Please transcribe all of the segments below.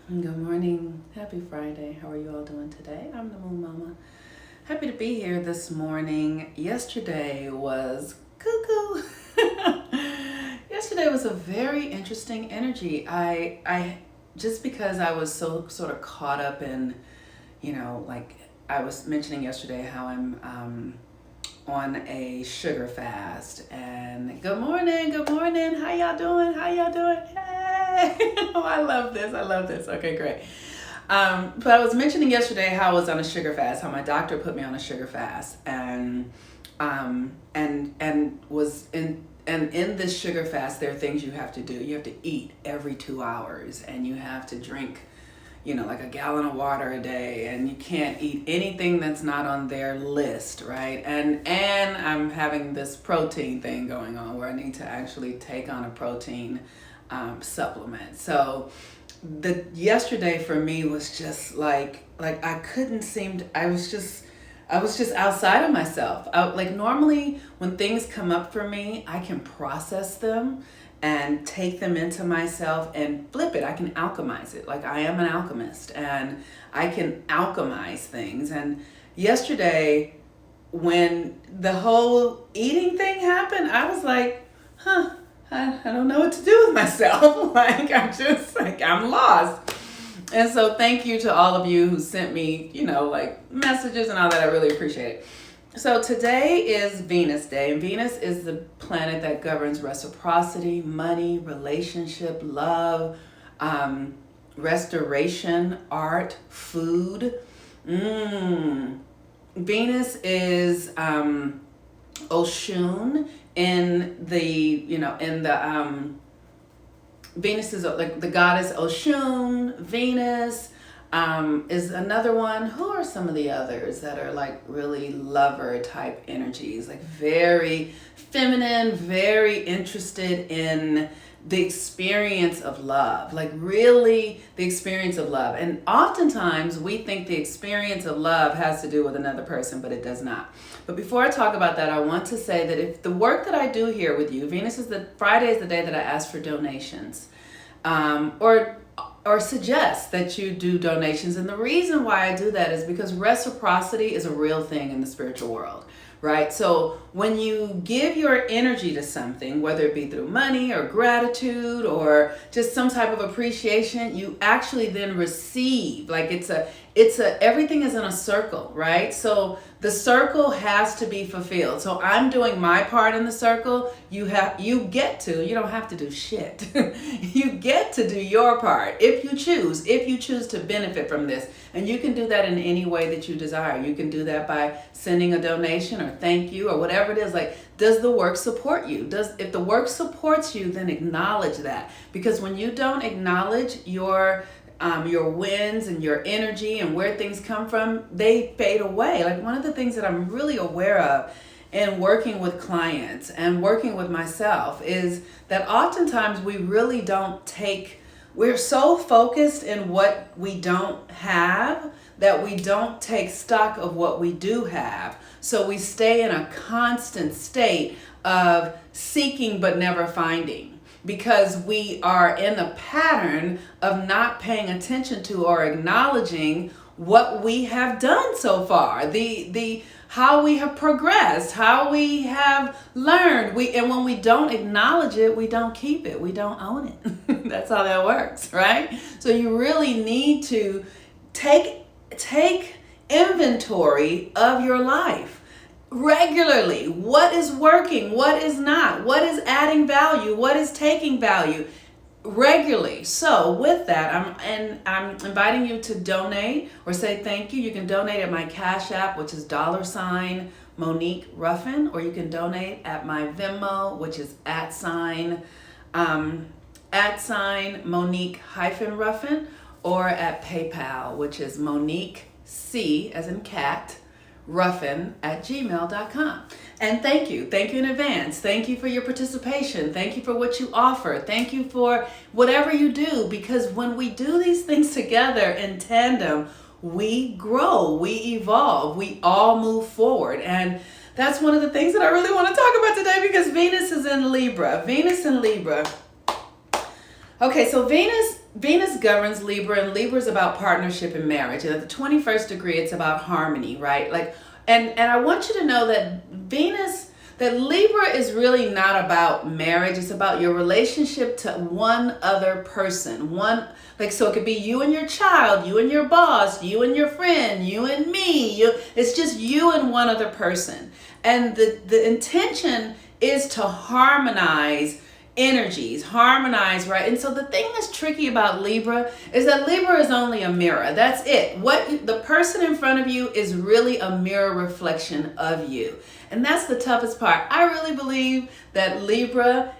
Good morning. Happy Friday. How are you all doing today? I'm the Moon Mama. Happy to be here this morning. Yesterday was cuckoo. Yesterday was a very interesting energy. I just because I was so sort of caught up in, like I was mentioning yesterday how I'm on a sugar fast. And good morning, good morning. How y'all doing? How y'all doing? Hey! Oh, I love this. I love this. Okay, great. But I was mentioning yesterday how I was on a sugar fast, how my doctor put me on a sugar fast, and was in and in this sugar fast, there are things you have to do. You have to eat every 2 hours, and you have to drink, like a gallon of water a day, and you can't eat anything that's not on their list, right? And I'm having this protein thing going on where I need to actually take on a protein supplement. So the yesterday for me was just like I couldn't seem to, I was just outside of myself. Like normally when things come up for me, I can process them and take them into myself and flip it. I can alchemize it. Like I am an alchemist and I can alchemize things. And yesterday when the whole eating thing happened, I was like, I don't know what to do with myself. I'm lost. And so thank you to all of you who sent me, like messages and all that. I really appreciate it. So today is Venus Day, and Venus is the planet that governs reciprocity, money, relationship, love, restoration, art, food. Venus is Oshun in the Venus is like the goddess Oshun. Venus is another one. Who are some of the others that are like really lover type energies? Like very feminine, very interested in the experience of love, like really the experience of love. And oftentimes we think the experience of love has to do with another person, but it does not. But before I talk about that, I want to say that if the work that I do here with you, Friday is the day that I ask for donations, or suggest that you do donations. And the reason why I do that is because reciprocity is a real thing in the spiritual world, right? So when you give your energy to something, whether it be through money or gratitude or just some type of appreciation, you actually then receive. Like everything is in a circle, right? So the circle has to be fulfilled. So I'm doing my part in the circle. You don't have to do shit. You get to do your part if you choose to benefit from this. And you can do that in any way that you desire. You can do that by sending a donation or thank you or whatever it is. Like, does the work support you? If the work supports you, then acknowledge that. Because when you don't acknowledge your wins and your energy and where things come from, they fade away. Like one of the things that I'm really aware of in working with clients and working with myself is that oftentimes we really we're so focused in what we don't have that we don't take stock of what we do have. So we stay in a constant state of seeking but never finding, because we are in a pattern of not paying attention to or acknowledging what we have done so far, the how we have progressed, how we have learned. And when we don't acknowledge it, we don't keep it, we don't own it. That's how that works, right? So you really need to take inventory of your life regularly. What is working? What is not? What is adding value? What is taking value? Regularly. So with that, I'm inviting you to donate or say thank you. You can donate at my Cash App, which is $Monique Ruffin, or you can donate at my Venmo, which is @Monique-Ruffin, or at PayPal, which is Monique C as in cat ruffin@gmail.com. And thank you in advance. Thank you for your participation. Thank you for what you offer. Thank you for whatever you do, because when we do these things together in tandem, we grow, we evolve, we all move forward. And that's one of the things that I really want to talk about today, because Venus is in Libra. Okay, so Venus Venus governs Libra, and Libra is about partnership and marriage. And at the 21st degree, it's about harmony, right? Like, and I want you to know that Libra is really not about marriage. It's about your relationship to one other person. So it could be you and your child, you and your boss, you and your friend, you and me. It's just you and one other person. And the intention is to harmonize energies, harmonize, right? And so the thing that's tricky about Libra is that Libra is only a mirror. That's it. The person in front of you is really a mirror reflection of you. And that's the toughest part. I really believe that Libra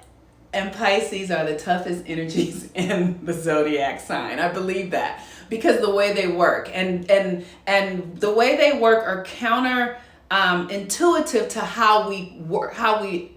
and Pisces are the toughest energies in the zodiac sign. I believe that because the way they work and the way they work are counter intuitive to how we work, how we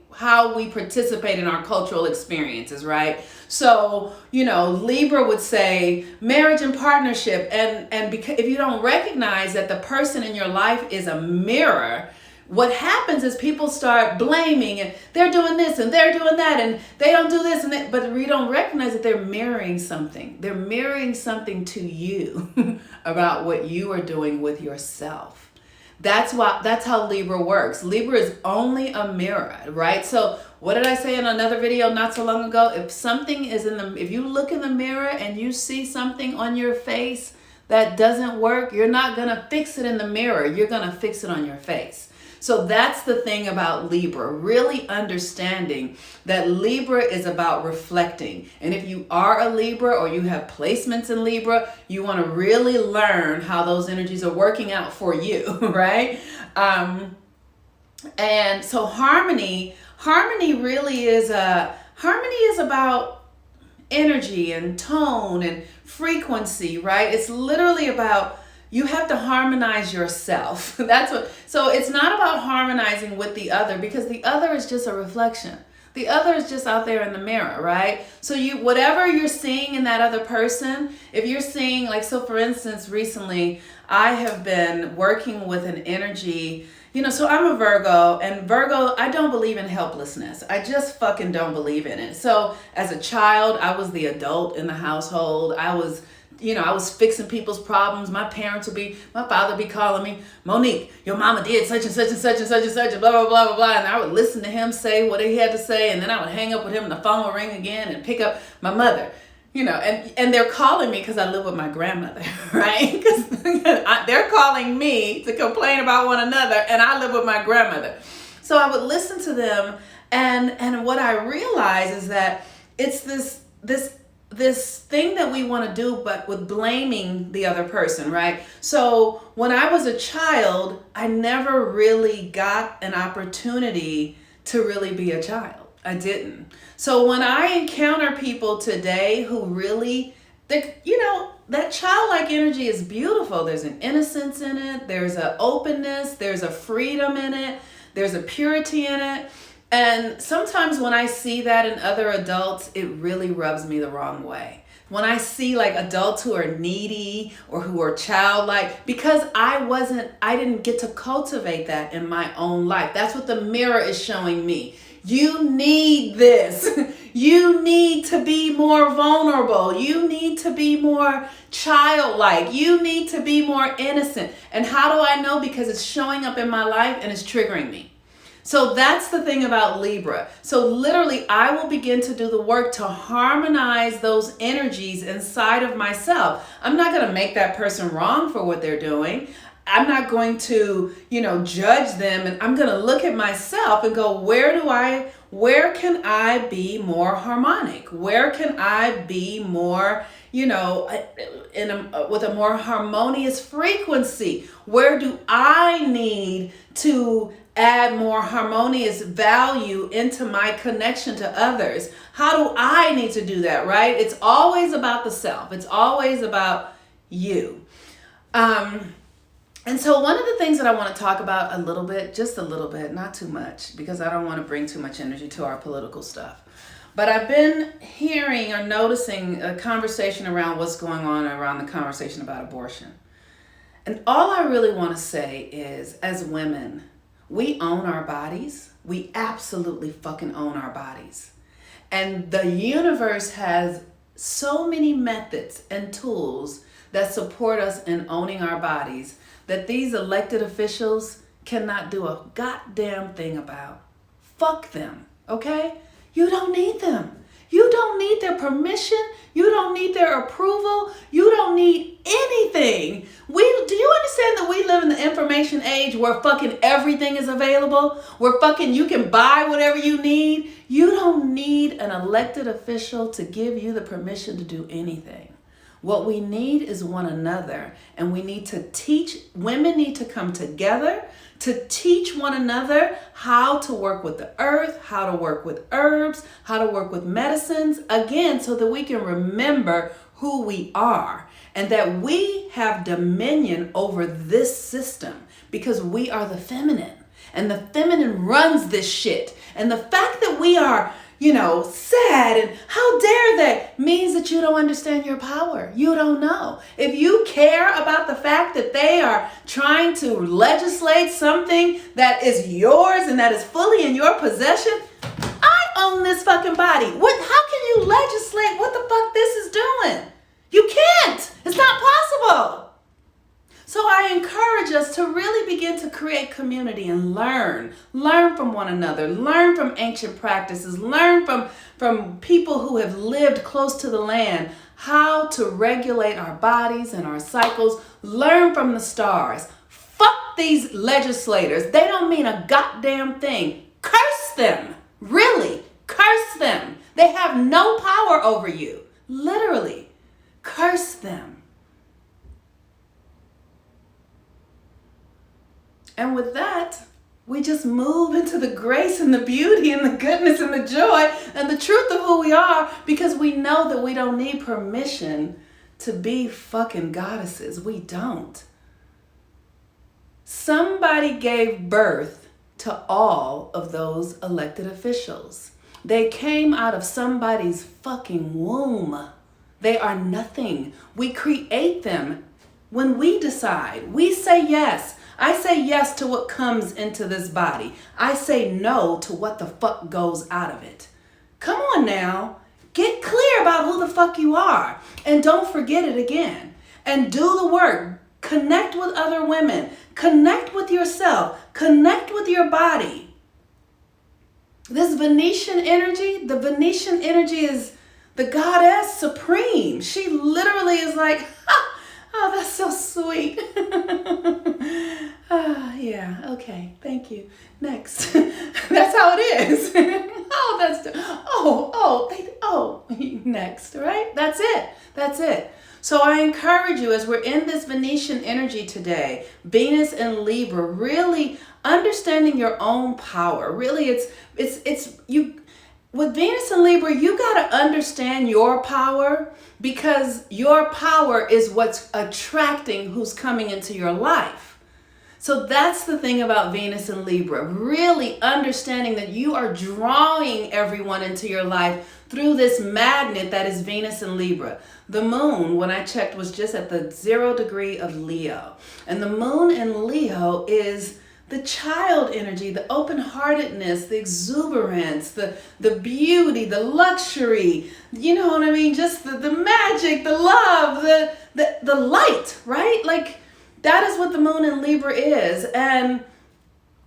participate in our cultural experiences, right? So, Libra would say marriage and partnership, and because if you don't recognize that the person in your life is a mirror, what happens is people start blaming, and they're doing this and they're doing that and they don't do this but we don't recognize that they're mirroring something. They're mirroring something to you about what you are doing with yourself. That's how Libra works. Libra is only a mirror, right? So what did I say in another video not so long ago? If you look in the mirror and you see something on your face that doesn't work, you're not gonna fix it in the mirror. You're gonna fix it on your face. So that's the thing about Libra, really understanding that Libra is about reflecting. And if you are a Libra or you have placements in Libra, you want to really learn how those energies are working out for you, right? And so harmony really is about energy and tone and frequency, right? It's literally about you have to harmonize yourself. So it's not about harmonizing with the other, because the other is just a reflection. The other is just out there in the mirror, right? So whatever you're seeing in that other person, if you're seeing, for instance, recently I have been working with an energy, so I'm a Virgo, and Virgo, I don't believe in helplessness. I just fucking don't believe in it. So as a child, I was the adult in the household. I was fixing people's problems. My father would be calling me, Monique, your mama did such and such and such and such and such, and blah, blah, blah, blah, blah. And I would listen to him say what he had to say. And then I would hang up with him and the phone would ring again and pick up my mother, and they're calling me because I live with my grandmother, right? Because they're calling me to complain about one another, and I live with my grandmother. So I would listen to them. And what I realize is that it's this thing that we want to do, but with blaming the other person, right? So when I was a child, I never really got an opportunity to really be a child. I didn't. So when I encounter people today who really, that childlike energy is beautiful. There's an innocence in it. There's an openness. There's a freedom in it. There's a purity in it. And sometimes when I see that in other adults, it really rubs me the wrong way. When I see adults who are needy or who are childlike, because I didn't get to cultivate that in my own life. That's what the mirror is showing me. You need this. You need to be more vulnerable. You need to be more childlike. You need to be more innocent. And how do I know? Because it's showing up in my life and it's triggering me. So that's the thing about Libra. So literally, I will begin to do the work to harmonize those energies inside of myself. I'm not going to make that person wrong for what they're doing. I'm not going to, judge them. And I'm going to look at myself and go, where can I be more harmonic? Where can I be more, with a more harmonious frequency? Where do I need to add more harmonious value into my connection to others? How do I need to do that, right? It's always about the self. It's always about you. And so one of the things that I want to talk about just a little bit, not too much, because I don't want to bring too much energy to our political stuff. But I've been hearing or noticing a conversation around what's going on around the conversation about abortion. And all I really want to say is, as women, we own our bodies. We absolutely fucking own our bodies. And the universe has so many methods and tools that support us in owning our bodies that these elected officials cannot do a goddamn thing about. Fuck them, okay? You don't need them. You don't need their permission. You don't need their approval. You don't need anything. Do you understand that we live in the information age where fucking everything is available? Where fucking you can buy whatever you need? You don't need an elected official to give you the permission to do anything. What we need is one another, and we need to teach. Women need to come together to teach one another how to work with the earth, how to work with herbs, how to work with medicines, again, so that we can remember who we are and that we have dominion over this system because we are the feminine, and the feminine runs this shit. And the fact that we are, sad and how dare they means that you don't understand your power. You don't know. If you care about the fact that they are trying to legislate something that is yours and that is fully in your possession, I own this fucking body. How can you legislate what the fuck this is doing? You can't. It's not possible. So I encourage us to really begin to create community and learn from one another, learn from ancient practices, learn from people who have lived close to the land, how to regulate our bodies and our cycles, learn from the stars. Fuck these legislators. They don't mean a goddamn thing. Curse them. Really, curse them. They have no power over you. Literally, curse them. And with that, we just move into the grace and the beauty and the goodness and the joy and the truth of who we are, because we know that we don't need permission to be fucking goddesses. We don't. Somebody gave birth to all of those elected officials. They came out of somebody's fucking womb. They are nothing. We create them when we decide. We say yes. I say yes to what comes into this body. I say no to what the fuck goes out of it. Come on now. Get clear about who the fuck you are. And don't forget it again. And do the work. Connect with other women. Connect with yourself. Connect with your body. This Venetian energy, the Venetian energy is the goddess supreme. She literally is like, oh, that's so sweet. Yeah, okay, thank you. Next. That's how it is. Next, right? That's it. So I encourage you, as we're in this Venetian energy today, Venus and Libra, really understanding your own power. Really, it's you. With Venus and Libra, you got to understand your power, because your power is what's attracting who's coming into your life. So that's the thing about Venus and Libra, really understanding that you are drawing everyone into your life through this magnet that is Venus and Libra. The moon, when I checked, was just at the 0 degree of Leo. And the moon in Leo is the child energy, the open-heartedness, the exuberance, the beauty, the luxury, you know what I mean? Just the magic, the love, the light, right? Like, that is what the moon in Libra is. And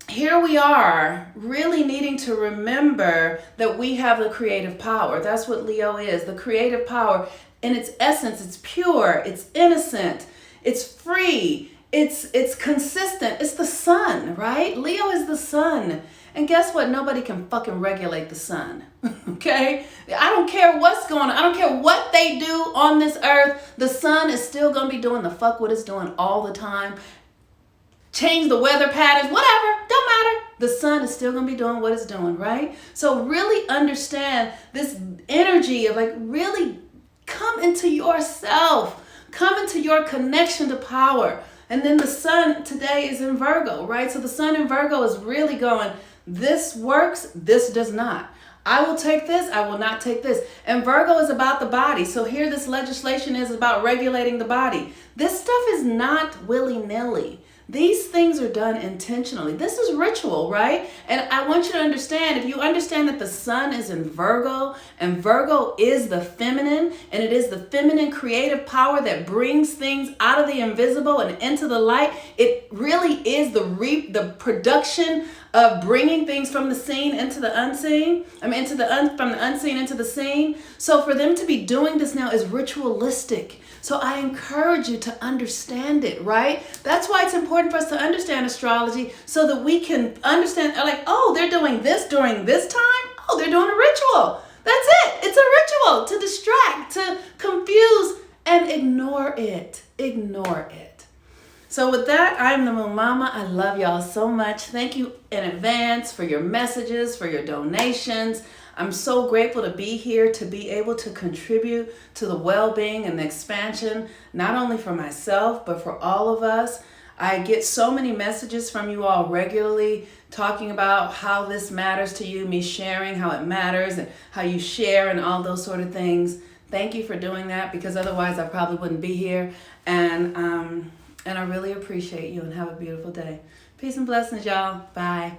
here we are, really needing to remember that we have the creative power. That's what Leo is, the creative power. In its essence, it's pure, it's innocent, it's free. It's consistent. It's the sun, right? Leo is the sun. And guess what? Nobody can fucking regulate the sun, okay? I don't care what's going on. I don't care what they do on this earth. The sun is still going to be doing the fuck what it's doing all the time. Change the weather patterns, whatever, don't matter. The sun is still going to be doing what it's doing, right? So really understand this energy of like really come into yourself. Come into your connection to power. And then the sun today is in Virgo, right? So the sun in Virgo is really going, this works, this does not. I will take this, I will not take this. And Virgo is about the body. So here this legislation is about regulating the body. This stuff is not willy-nilly. These things are done intentionally. This is ritual, right? And I want you to understand, if you understand that the sun is in Virgo, and Virgo is the feminine, and it is the feminine creative power that brings things out of the invisible and into the light, it really is the production of bringing things from the seen into the unseen. From the unseen into the seen. So for them to be doing this now is ritualistic. So I encourage you to understand it, right? That's why it's important for us to understand astrology so that we can understand, like, oh, they're doing this during this time? Oh, they're doing a ritual. That's it. It's a ritual to distract, to confuse, and ignore it. Ignore it. So with that, I'm the Moon Mama. I love y'all so much. Thank you in advance for your messages, for your donations. I'm so grateful to be here, to be able to contribute to the well-being and the expansion, not only for myself, but for all of us. I get so many messages from you all regularly talking about how this matters to you, me sharing how it matters and how you share and all those sort of things. Thank you for doing that, because otherwise I probably wouldn't be here. And I really appreciate you, and have a beautiful day. Peace and blessings, y'all. Bye.